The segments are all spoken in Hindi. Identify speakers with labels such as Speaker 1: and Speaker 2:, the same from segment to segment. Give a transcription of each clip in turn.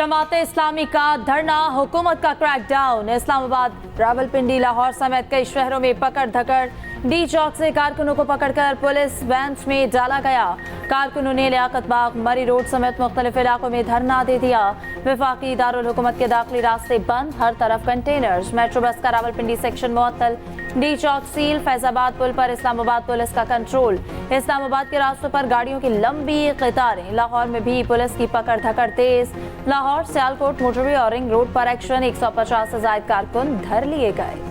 Speaker 1: जमाते इस्लामी का धरना, हुकूमत का क्रैकडाउन। इस्लामाबाद, रावलपिंडी, लाहौर समेत कई शहरों में पकड़ धकड़। डी चौक से कारकुनों को पकड़कर पुलिस वैन में डाला गया। कारकुनों ने लियाकत बाग, मरी रोड समेत मुख्तलिफ इलाकों में धरना दे दिया। वफाकी दारुल हुकूमत के दाखिली रास्ते बंद, हर तरफ कंटेनर्स। मेट्रो बस का रावलपिंडी सेक्शन मुअत्तल, डी चौक सील। फैजाबाद पुल पर इस्लामाबाद पुलिस का कंट्रोल। इस्लामाबाद के रास्तों पर गाड़ियों की लंबी कतारें। लाहौर में भी पुलिस की पकड़ धकड़ तेज। लाहौर, सियालकोट, मोटरवे और रिंग रोड पर एक्शन। 150 से ज्यादा कारकुन धर लिए गए।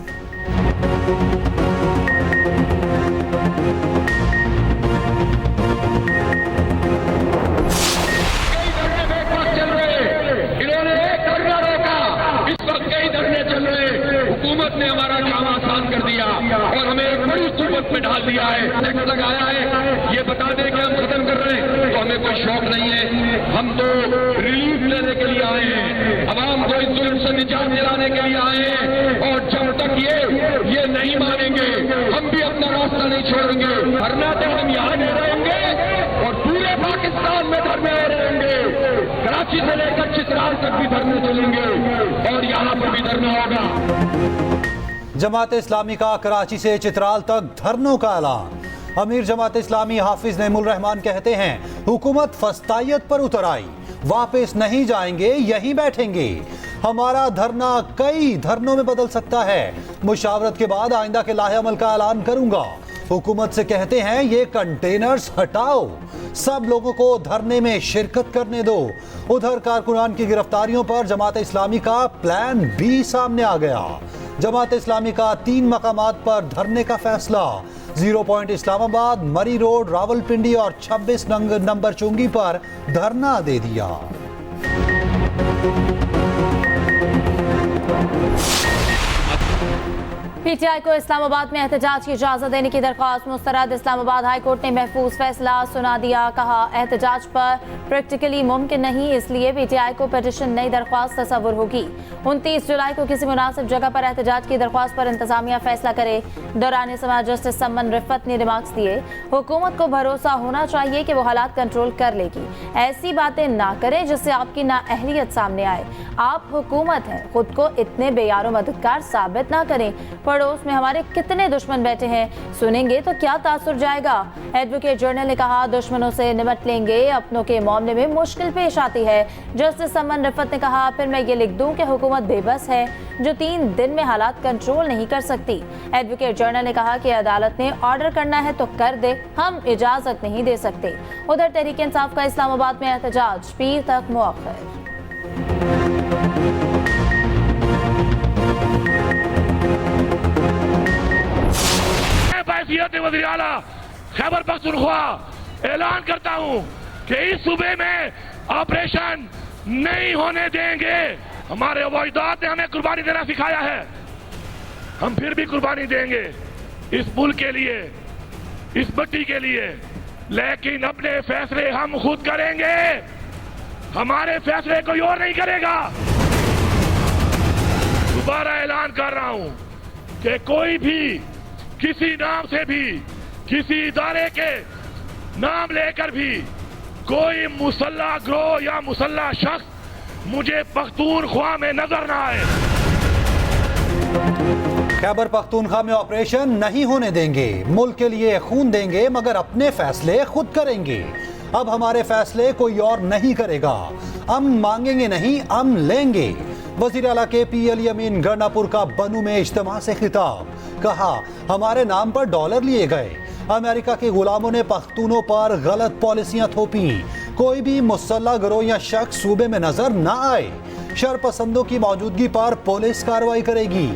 Speaker 2: हुकूमत ने हमारा काम आसान कर दिया और हमें एक बड़ी सूबत में डाल दिया है, टैक्स लगाया है। ये बता दें कि हम खत्म कर रहे हैं तो हमें कोई शौक नहीं है। हम तो रिलीफ लेने के लिए आए हैं, अवाम को इस जुल्म से निजात दिलाने के लिए आए हैं। और जब तक ये नहीं मानेंगे हम भी अपना रास्ता नहीं छोड़ेंगे। धरना तो हम यहाँ नहीं रहेंगे और पूरे पाकिस्तान में धरने रहेंगे। कराची से लेकर चित्राल तक भी धरने चलेंगे और यहाँ पर भी धरना होगा।
Speaker 3: जमात इस्लामी का कराची से चित्राल तक धरनों का ऐलान। अमीर जमात इस्लामी हाफिज नईमुल रहमान कहते हैं, हुकूमत फस्तायत पर उतर आई, वापस नहीं जाएंगे, यहीं बैठेंगे। हमारा धरना कई धरनों में बदल सकता है। मुशावरत के बाद आइंदा के लाहे अमल का ऐलान करूंगा। हुकूमत से कहते हैं, ये कंटेनर्स हटाओ, सब लोगों को धरने में शिरकत करने दो। उधर कारकुनान की गिरफ्तारियों पर जमात इस्लामी का प्लान बी सामने आ गया। जमात इस्लामी का 3 मकामात पर धरने का फैसला। 0 पॉइंट इस्लामाबाद, मरी रोड, रावलपिंडी और 26 नंबर चुंगी पर धरना दे दिया।
Speaker 1: पीटीआई को इस्लामाबाद में एहतजाज की इजाजत देने की दरख्वास्त मुस्तरद। इस्लामाबाद हाई कोर्ट ने महफूज फैसला सुना दिया। कहा, एहतजाज पर प्रैक्टिकली मुमकिन नहीं, इसलिए पीटीआई को पिटीशन नई दरख्वास्त तस्वुर होगी। 29 जुलाई को किसी मुनासिब जगह पर एहतजाज की दरख्वास्त पर इंतजामिया फैसला करे। दौरान समाअत जस्टिस समन रिफत ने रिमार्क्स दिए, हुकूमत को भरोसा होना चाहिए कि वो हालात कंट्रोल कर लेगी। ऐसी बातें ना करें जिससे आपकी नाअहलियत सामने आए। आप हुकूमत हैं, खुद को इतने बेयारो मददगार साबित ना करें। पड़ोस में हमारे कितने दुश्मन बैठे हैं, सुनेंगे तो क्या तासुर जाएगा। एडवोकेट जनरल ने कहा, दुश्मनों से निपट लेंगे, अपनों के मामले में मुश्किल पेश आती है। जस्टिस समन रिफत ने कहा, फिर मैं ये लिख दूं कि हुकूमत बेबस है जो 3 दिन में हालात कंट्रोल नहीं कर सकती। एडवोकेट जनरल ने कहा कि अदालत ने ऑर्डर करना है तो कर दे, हम इजाजत नहीं दे सकते। उधर तहरीक इंसाफ का इस्लामाबाद में एहतजाज पीर तक मुअख्खर।
Speaker 2: वज़ीर आला खैबर पख्तूनख्वा ऐलान करता हूं कि इस सूबे में ऑपरेशन नहीं होने देंगे। हमारे वाहिदात ने हमें कुर्बानी देना सिखाया है, हम फिर भी कुर्बानी देंगे इस मुल्क के लिए, इस मिट्टी के लिए। लेकिन अपने फैसले हम खुद करेंगे, हमारे फैसले कोई और नहीं करेगा। दोबारा ऐलान कर रहा हूं कि कोई भी किसी नाम से भी, किसी इदारे के नाम लेकर भी कोई मुसल्ला ग्रोह या मुसल्ला शख्स मुझे पख्तूनख्वा में नजर ना आए।
Speaker 3: खैबर पख्तूनख्वा में ऑपरेशन नहीं होने देंगे, मुल्क के लिए खून देंगे मगर अपने फैसले खुद करेंगे। अब हमारे फैसले कोई और नहीं करेगा। अमन मांगेंगे नहीं, अमन लेंगे। वज़ीर आला के पी अली अमीन गरनापुर का बनू में इज्तिमा से खिताब। कहा, हमारे नाम पर डॉलर लिए गए, अमेरिका के गुलामों ने पख्तूनों पर गलत पॉलिसियां थोपी। कोई भी मुसल्ला गिरोह या शख्स सूबे में नजर न आए। शरपसंदों की मौजूदगी पर पुलिस कार्रवाई करेगी।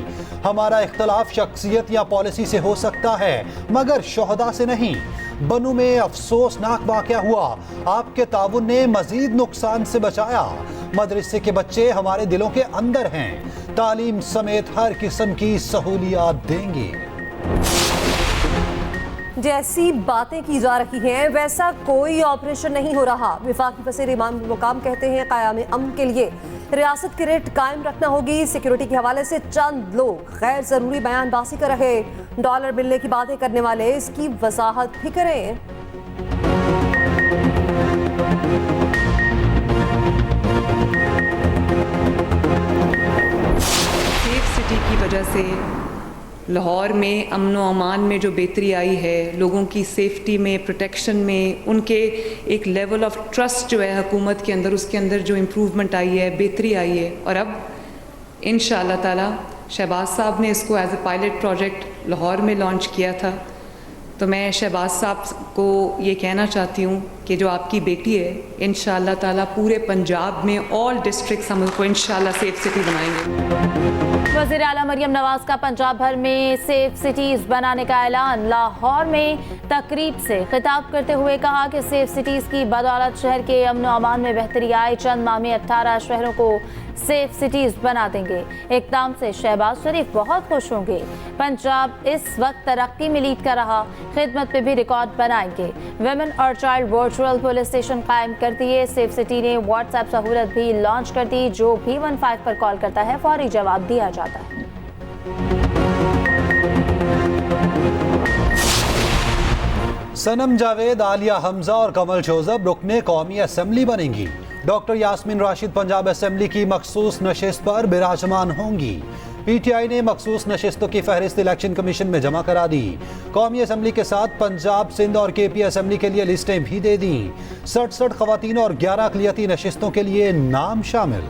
Speaker 3: हमारा इख्तलाफ शख्सियत या पॉलिसी से हो सकता है मगर शोहदा से नहीं। बनू में अफसोसनाक वाक़या हुआ, आपके ताउन ने मजीद नुकसान से बचाया। मदरसे के बच्चे हमारे दिलों के अंदर हैं, तालीम समेत हर किस्म की सहूलियात देंगे।
Speaker 4: जैसी बातें की जा रही हैं वैसा कोई ऑपरेशन नहीं हो रहा। वफाकी वज़ीर इमाम मुकाम कहते हैं, क़याम अमन के लिए रियासत की रेट कायम रखना होगी। सिक्योरिटी के हवाले से चंद लोग गैर जरूरी बयानबाजी कर रहे, डॉलर मिलने की बातें करने वाले इसकी वजाहत भी करें।
Speaker 5: सिटी की वजह से लाहौर में अमन व अमान में जो बेहतरी आई है, लोगों की सेफ्टी में, प्रोटेक्शन में, उनके एक लेवल ऑफ ट्रस्ट जो है हुकूमत के अंदर, उसके अंदर जो इम्प्रूवमेंट आई है, बेहतरी आई है। और अब इंशाअल्लाह ताला शहबाज साहब ने इसको as a pilot project Lahore में लॉन्च किया था। तो मैं शहबाज साहब को ये कहना चाहती हूँ कि जो आपकी बेटी है, इंशाअल्लाह ताला पूरे पंजाब में ऑल डिस्ट्रिक्ट्स हम उसको इंशाअल्लाह सेफ सिटी बनाएंगे।
Speaker 1: वज़ीर आला मरियम नवाज का पंजाब भर में सेफ सिटीज़ बनाने का ऐलान। लाहौर में तकरीब से खिताब करते हुए कहा कि सेफ सिटीज़ की बदौलत शहर के अमन व अमान में बेहतरी आए। चंद माह में 18 शहरों को सेफ सिटीज़ बना देंगे। इक़दाम से शहबाज शरीफ बहुत खुश होंगे। पंजाब इस वक्त तरक्की में लीड कर रहा, खिदमत पे भी रिकॉर्ड बनाएंगे। वेमेन और चाइल्ड वर्चुअल पुलिस स्टेशन कायम कर दिए। सेफ सिटी ने व्हाट्सएप सहूलत भी लॉन्च कर दी। जो भी 15 पर कॉल करता है फौरी जवाब दिया जाता है।
Speaker 3: सनम जावेद, आलिया हमजा और कमल जोजब रुकने कौमी असेंबली बनेंगी। डॉक्टर यास्मीन राशिद पंजाब असेंबली की मखसूस नशिस्त पर बिराजमान होंगी। पीटीआई ने मखसूस नशिस्तों की फहरिस्त इलेक्शन कमीशन में जमा करा दी। कौमी असेंबली के साथ पंजाब, सिंध और केपी असेंबली के लिए लिस्टें भी दे दी। 67 खवातीन और 11 अक़लियती नशिस्तों के लिए नाम शामिल।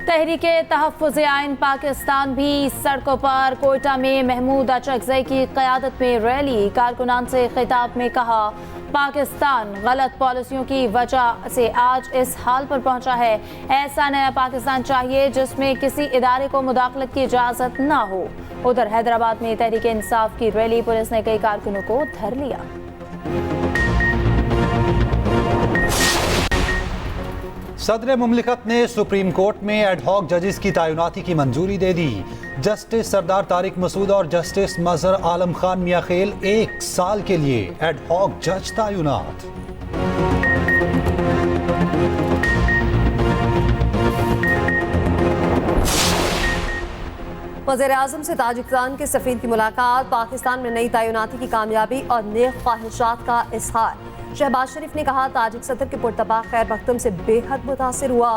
Speaker 1: तहरीके तहफ़्फ़ुज़ आइन पाकिस्तान भी सड़कों पर। कोयटा में महमूद अचकज़ई की क़यादत में रैली। कारकुनान से खिताब में कहा, पाकिस्तान गलत पॉलिसियों की वजह से आज इस हाल पर पहुंचा है। ऐसा नया पाकिस्तान चाहिए जिसमें किसी इदारे को मुदाखलत की इजाज़त ना हो। उधर हैदराबाद में तहरीके इंसाफ की रैली। पुलिस ने कई कारकुनों को धर लिया।
Speaker 3: सदर मुमलिकत ने सुप्रीम कोर्ट में एडहॉक जजेस की तैनाती की मंजूरी दे दी। जस्टिस सरदार तारिक मसूद और जस्टिस मजहर आलम खान मियाखेल 1 साल के लिए एडहॉक जज तैनात।
Speaker 4: वज़ीर आज़म से ताजिकिस्तान के सफ़ीर की मुलाकात। पाकिस्तान में नई तैनाती की कामयाबी और नेक ख्वाहिशात का इजहार। शहबाज शरीफ ने कहा, ताजिक सदर के पुरतबा खैर मकदम से बेहद मुतासिर हुआ।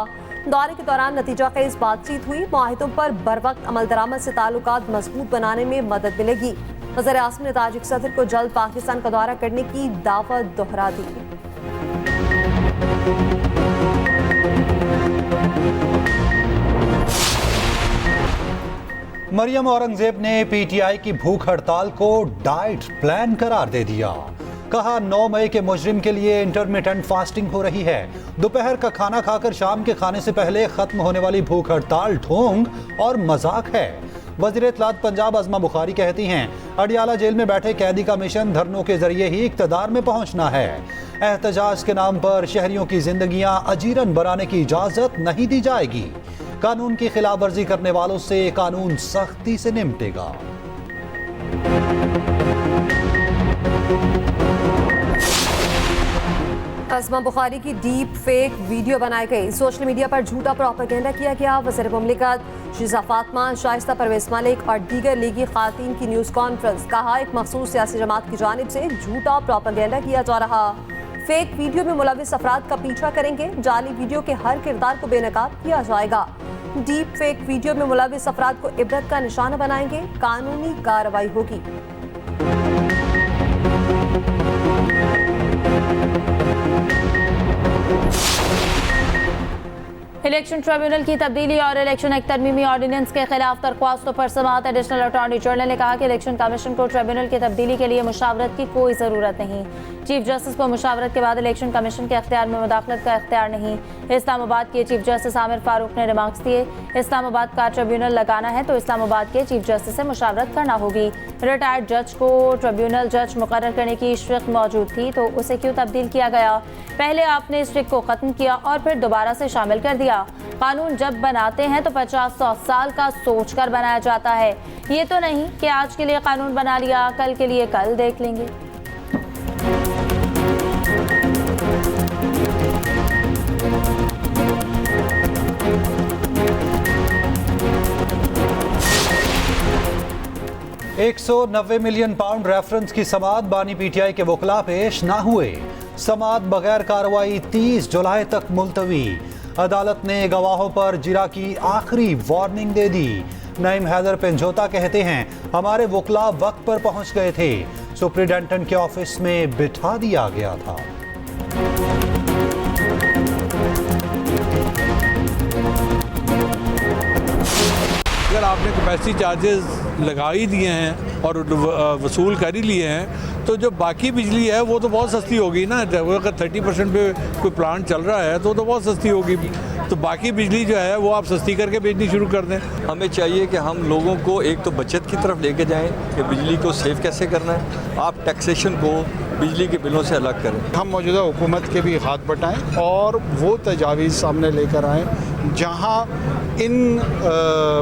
Speaker 4: दौरे के दौरान नतीजा खेज बातचीत हुई। मुआहिदों पर बरवक्त अमल दरामद से ताल्लुकात मजबूत बनाने में मदद मिलेगी। वज़ीर आज़म ने ताजिक सदर को जल्द पाकिस्तान का दौरा करने की दावत दोहरा दी।
Speaker 3: मरियम औरंगजेब ने पीटीआई की भूख हड़ताल को डाइट प्लान करार दे दिया। कहा, 9 मई के मुजरिम के लिए इंटरमिटेंट फास्टिंग हो रही है। दोपहर का खाना खाकर शाम के खाने से पहले खत्म होने वाली भूख हड़ताल ढोंग और मजाक है। वज़ीर इत्तलात पंजाब अज़मा बुखारी कहती हैं, अडियाला जेल में बैठे कैदी का मिशन धरनों के जरिए ही इक़्तिदार में पहुंचना है। एहतजाज के नाम पर शहरियों की जिंदगियां अजीरन बनाने की इजाजत नहीं दी जाएगी। कानून की खिलाफ वर्जी करने वालों से कानून सख्ती से निपटेगा।
Speaker 4: अज़मा बुखारी की डीप फेक वीडियो बनाई गई। सोशल मीडिया पर झूठा प्रोपेगेंडा किया गया। वज़ीर मुमलिकत शीज़ा फातिमा, शाइस्ता परवेज़ मलिक और दीगर लीगी खातीन की न्यूज़ कॉन्फ्रेंस। कहा, एक मखसूस सियासी जमात की जानिब से झूठा प्रोपेगेंडा किया जा रहा। फेक वीडियो में मुलविस अफराद का पीछा करेंगे। जाली वीडियो के हर किरदार को बेनकाब किया जाएगा। डीप फेक वीडियो में मुलविस अफराद को इबरत का निशाना बनाएंगे। कानूनी कार्रवाई होगी।
Speaker 1: इलेक्शन ट्रिब्यूनल की तब्दीली और इलेक्शन एक्ट तरमीमी ऑर्डिनेंस के खिलाफ दरख्वास्तों पर समाअत। एडिशनल अटॉर्नी जनरल ने कहा कि इलेक्शन कमीशन को ट्रिब्यूनल की तब्दीली के लिए मुशावरत की कोई ज़रूरत नहीं। चीफ जस्टिस को मुशावरत के बाद इलेक्शन कमीशन के अख्तियार में मुदाखलत का इख्तियार नहीं। इस्लामाबाद के चीफ जस्टिस आमिर फारूक ने रिमार्क्स दिए, इस्लामाबाद का ट्रिब्यूनल लगाना है तो इस्लामाबाद के चीफ जस्टिस से मुशावरत करना होगी। रिटायर्ड जज को ट्रिब्यूनल जज मुकर्रर करने की शिक मौजूद थी तो उसे क्यों तब्दील किया गया? पहले आपने इस शिक को ख़त्म किया और फिर दोबारा से शामिल कर दिया। कानून जब बनाते हैं तो 50-100 साल का सोच कर बनाया जाता है। ये तो नहीं कि आज के लिए कानून बना लिया, कल के लिए कल देख लेंगे।
Speaker 3: 190 मिलियन पाउंड रेफरेंस की समाअत बानी पीटीआई के वकला पेश ना हुए। समाअत बगैर कार्रवाई 30 जुलाई तक मुलतवी। अदालत ने गवाहों पर जिरा की आखिरी वार्निंग दे दी। नईम हैदर पेंजोता कहते हैं हमारे वकला वक्त पर पहुंच गए थे, सुप्रिंटेंडेंट के ऑफिस में बिठा दिया गया था।
Speaker 6: अगर आपने कैपेसिटी चार्जेस लगा ही दिए हैं और वसूल कर ही लिए हैं तो जो बाकी बिजली है वो तो बहुत सस्ती होगी ना। अगर 30% पे कोई प्लांट चल रहा है तो बहुत सस्ती होगी, तो बाकी बिजली जो है वो आप सस्ती करके बेचनी शुरू कर दें।
Speaker 7: हमें चाहिए कि हम लोगों को एक तो बचत की तरफ लेके जाएं कि बिजली को सेव कैसे करना है, आप टैक्सेशन को बिजली के बिलों से अलग करें।
Speaker 8: हम मौजूदा हुकूमत के भी हाथ बटाएं और वो तजावीज़ सामने लेकर आएँ जहां इन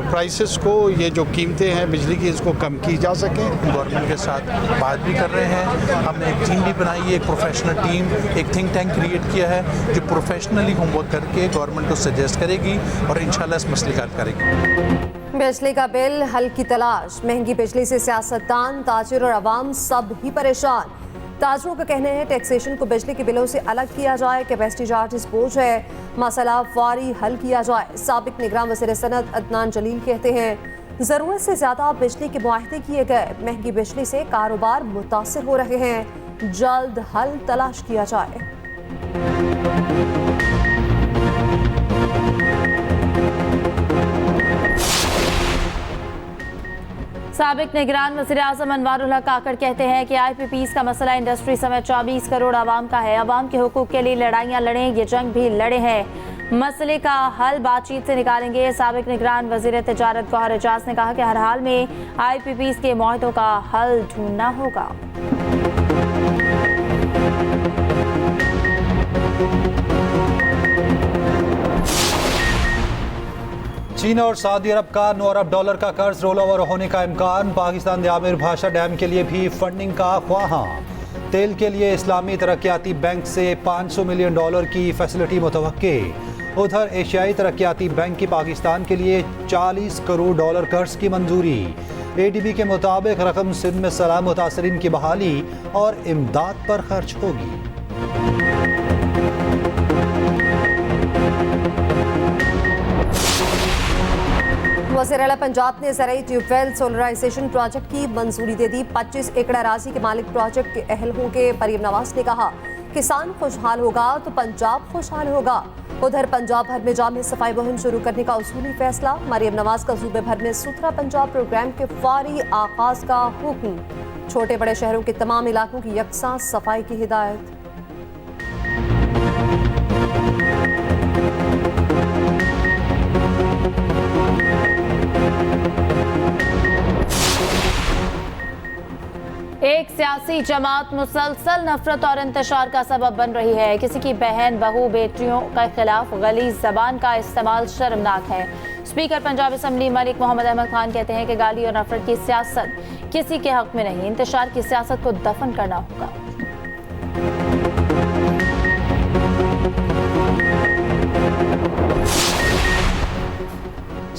Speaker 8: प्राइसेस को, ये जो कीमतें हैं बिजली की, इसको कम की जा सकें।
Speaker 9: गवर्नमेंट के साथ बात भी कर रहे हैं, हमने एक टीम भी बनाई है, एक प्रोफेशनल टीम, एक थिंक टैंक क्रिएट किया है जो प्रोफेशनली होमवर्क करके गवर्नमेंट को सजेस्ट करेगी और इंशाल्लाह इस मसले का हल करेगी।
Speaker 4: बिजली का बिल, हल की तलाश, महंगी बिजली से सियासतदान, ताजिर और अवाम सब ही परेशान। ताजरों का कहना है टैक्सेशन को बिजली के बिलों से अलग किया जाए, कैपेसिटी चार्जेस बोझ है, मसला फौरी हल किया जाए। साबिक निगरान वज़ीर सनअत अदनान जलील कहते हैं ज़रूरत से ज़्यादा बिजली के मुआहदे किए गए, महंगी बिजली से कारोबार मुतासिर हो रहे हैं, जल्द हल तलाश किया जाए।
Speaker 1: साबिक निगरान वज़ीर आज़म अनवारुल हक काकड़ कहते हैं कि IPPs का मसला इंडस्ट्री समेत 24 करोड़ आवाम का है। आवाम के हुकूक के लिए लड़ाइयाँ लड़ें, ये जंग भी लड़े हैं, मसले का हल बातचीत से निकालेंगे। साबिक निगरान वज़ीर तिजारत गौहर एजाज ने कहा कि हर हाल में IPPs के मुआहदों का हल ढूंढना होगा।
Speaker 3: चीन और सऊदी अरब का 9 अरब डॉलर का कर्ज रोल ओवर होने का इम्कान। पाकिस्तान ने आमिर भाषा डैम के लिए भी फंडिंग का ख्वाहा। तेल के लिए इस्लामी तरक्याती बैंक से 500 मिलियन डॉलर की फैसिलिटी मुतवक्के। उधर एशियाई तरक्याती बैंक की पाकिस्तान के लिए 40 करोड़ डॉलर कर्ज की मंजूरी। ADB के मुताबिक रकम सिंध में सैलाब मुतासरीन की बहाली और इमदाद पर खर्च होगी।
Speaker 4: वज़ीर आला पंजाब ने ज़राई ट्यूबवेल सोलराइजेशन प्रोजेक्ट की मंजूरी दे दी। 25 एकड़ अराजी के मालिक प्रोजेक्ट के अहल होंगे। मरियम नवाज ने कहा किसान खुशहाल होगा तो पंजाब खुशहाल होगा। उधर पंजाब भर में जाम सफाई मुहिम शुरू करने का उसूली फैसला। मरियम नवाज का सूबे भर में सुथरा पंजाब प्रोग्राम के फौरी आगाज का हुक्म। छोटे बड़े शहरों के तमाम इलाकों की यकसा सफाई की हिदायत।
Speaker 1: एक सियासी जमात मुसलसल नफरत और इंतशार का सबब बन रही है। किसी की बहन, बहू, बेटियों के खिलाफ गलीज जबान का इस्तेमाल शर्मनाक है। स्पीकर पंजाब असम्बली मलिक मोहम्मद अहमद खान कहते हैं कि गाली और नफरत की सियासत किसी के हक में नहीं, इंतशार की सियासत को दफन करना होगा।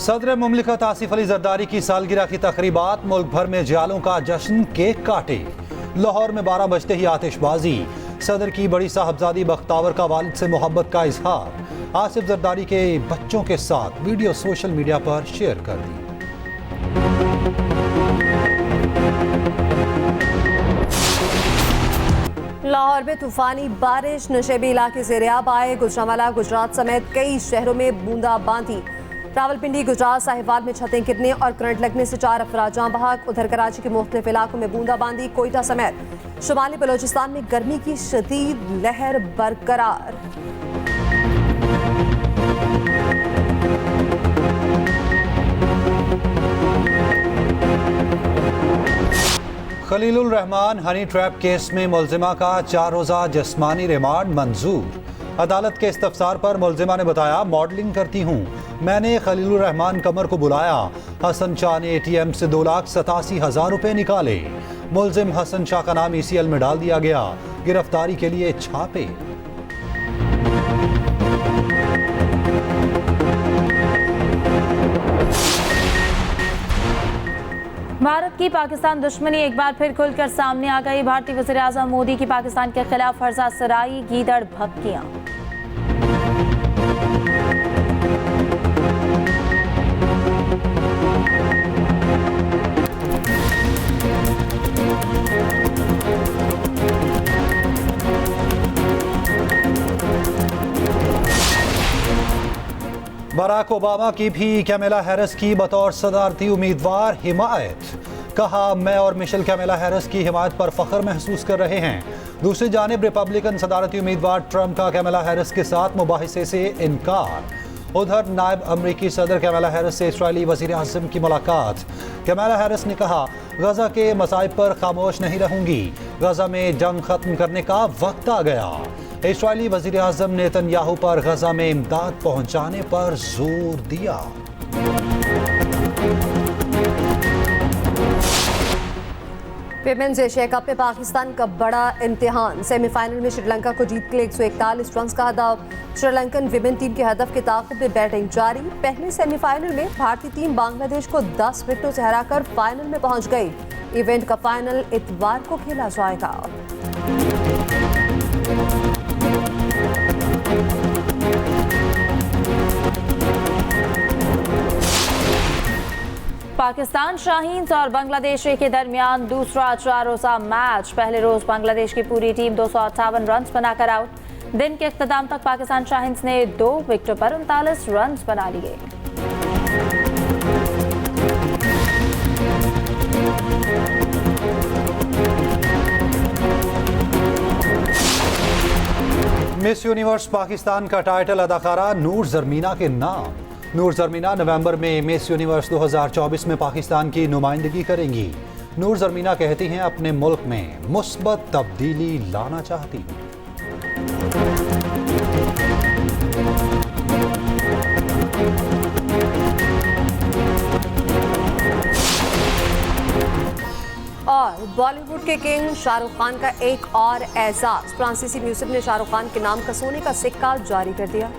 Speaker 3: सदर मुमलिकत आसिफ अली जरदारी की सालगिरह की तकरीबात। मुल्क भर में जियालों का जश्न, केक काटे। लाहौर में 12 बजते ही आतिशबाजी। सदर की बड़ी साहबजादी बख्तावर का वालिद से मोहब्बत का इजहार। आसिफ जरदारी के बच्चों के साथ वीडियो सोशल मीडिया पर शेयर कर दी।
Speaker 4: लाहौर में तूफानी बारिश, नशेबी इलाके से रियाब आए। गुजरांवाला गुजरात समेत कई शहरों में बूंदाबांदी। रावलपिंडी, गुजरात, साहिवाल में छतें गिरने और करंट लगने से 4 अफराद जाँ बहक। उधर कराची के मुख्तलिफ इलाकों में बूंदाबांदी। कोयटा समेत शुमाली बलोचिस्तान में गर्मी की शदीद लहर बरकरार।
Speaker 3: Khalilur Rahman honey trap case में मुलजिमा का 4 रोज़ा जिस्मानी रिमांड मंजूर। अदालत के इस्तफसार पर मुलजिमा ने बताया मॉडलिंग करती हूँ, मैंने खलीलुर रहमान कमर को बुलाया। हसन शाह ने ATM से 2,87,000 रुपए निकाले। मुलजिम हसन शाह का नाम ECL में डाल दिया गया। गिरफ्तारी के लिए छापे।
Speaker 1: भारत की पाकिस्तान दुश्मनी एक बार फिर खुलकर सामने आ गई। भारतीय वज़ीर-ए-आज़म मोदी की पाकिस्तान के खिलाफ फर्जा सराई, गीदड़ भभकियां।
Speaker 3: बराक ओबामा की भी कैमिला हैरिस की बतौर सदारती उम्मीदवार हिमायत। कहा, मैं और मिशेल कैमिला हैरिस की हिमायत पर फख्र महसूस कर रहे हैं। दूसरी जानिब रिपब्लिकन सदारती उम्मीदवार ट्रंप का कैमिला हैरिस के साथ मुबाहिसे से इनकार। उधर नायब अमरीकी सदर कैमिला हैरिस से इसराइली वज़ीर आज़म की मुलाकात। कैमिला हैरिस ने कहा, गजा के मसाइब पर खामोश नहीं रहूंगी, गजा में जंग खत्म करने का वक्त आ गया। इसराइली वज़ीर आज़म ने नेतन्याहू पर गजा में इमदाद पहुंचाने पर जोर दिया।
Speaker 4: विमेंस एशिया कप में पाकिस्तान का बड़ा इम्तिहान। सेमीफाइनल में श्रीलंका को जीत के लिए 141 रन का हदफ। श्रीलंकन विमेन टीम के हदफ के ताक़ुब में बैटिंग जारी। पहले सेमीफाइनल में भारतीय टीम बांग्लादेश को 10 विकेटों से हराकर फाइनल में पहुंच गई। इवेंट का फाइनल इतवार को खेला जाएगा।
Speaker 1: पाकिस्तान शाहीन्स और बांग्लादेश के दरमियान दूसरा 4 रोज़ा मैच। पहले रोज बांग्लादेश की पूरी टीम 258 रन बनाकर आउट। दिन के इख्तिताम तक पाकिस्तान शाहीन्स ने 2 विकेटों पर 39 रन बना लिए।
Speaker 3: मिस यूनिवर्स पाकिस्तान का टाइटल अदाकारा नूर ज़रमीना के नाम। नूर ज़रमीना नवंबर में मिस यूनिवर्स 2024 में पाकिस्तान की नुमाइंदगी करेंगी। नूर ज़रमीना कहती हैं, अपने मुल्क में मुस्बत तब्दीली लाना चाहती हूँ।
Speaker 4: और बॉलीवुड के किंग शाहरुख खान का एक और एजाज। फ्रांसीसी म्यूजियम ने शाहरुख खान के नाम का सोने का सिक्का जारी कर दिया।